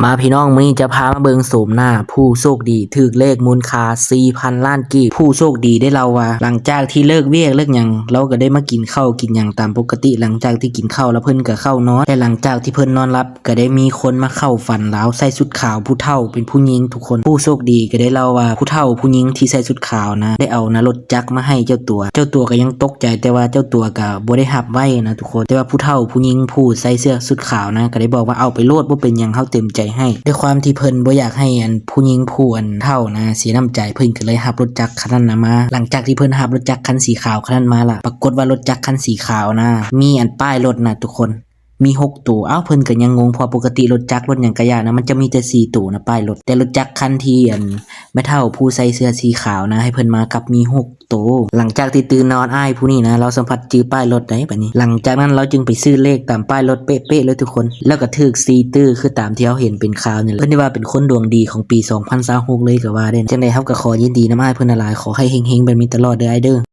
มาพี่น้องมื้อนี้จะพามาเบิงโสมหน้าผู้โชคดีถูกเลขมูลค่า 4,000 ล้านกีบผู้โชคดีได้เล่าว่าหลังจากที่เลิกเวียกเลิกหยังเราก็ได้มากินข้าวกินหยังตามปกติหลังจากที่กินข้าวแล้วเพิ่นก็เข้านอนแต่หลังจากที่เพิ่นนอนหลับก็ได้มีคนมาเข้าฝันแล้วใส่ชุดขาวผู้เฒ่าเป็นผู้หญิงทุกคนผู้โชคดีก็ได้เล่าว่าผู้เฒ่าผู้หญิงที่ใส่ชุดขาวนะได้เอารถจักรมาให้เจ้าตัวก็ยังตกใจแต่ว่าเจ้าตัวก็บ่ได้รับไว้นะทุกคนแต่ว่าผู้เฒ่าผู้หญิงผู้ใส่เสื้อชุดขาวนะก็ได้บอกว่าเอาไปโลดบ่เป็นหยังเฮาเต็มใจให้ด้วยความที่เพิ่นบ่อยากให้ผู้หญิงผู้เฒ่านะเสียน้ำใจเพิ่นก็เลยรับรถจักรคันนั้นนะมาหลังจากที่เพิ่นรับรถจักรคันสีขาวคันนั้นมาล่ะปรากฏว่ารถจักรคันสีขาวนะมีป้ายรถนะทุกคนมี6ตัวเพิ่นก็ยังงงเพราะปกติรถจักรรถหยังก็ย่านะมันจะมีแต่4ตัวนะป้ายรถแต่รถจักรคันที่แม่เฒ่าผู้ใส่เสื้อสีขาวนะให้เพิ่นมากับมี6ตัวหลังจากที่ตื่นนอนผู้นี้นะเราสัมผัสจื้อป้ายรถได้บัดนี้หลังจากนั้นเราจึงไปซื้อเลขตามป้ายรถเป๊ะๆเลยทุกคนแล้วก็ถูก4ตื้อคือตามที่เราเห็นเป็นข่าวนี่แหละเพิ่นได้ว่าเป็นคนดวงดีของปี2026เลยก็ว่าได้จังได๋เฮาก็ขอยินดีนำเพิ่นหลายขอให้เฮงๆแบบนี้ตลอดเด้อเด้อ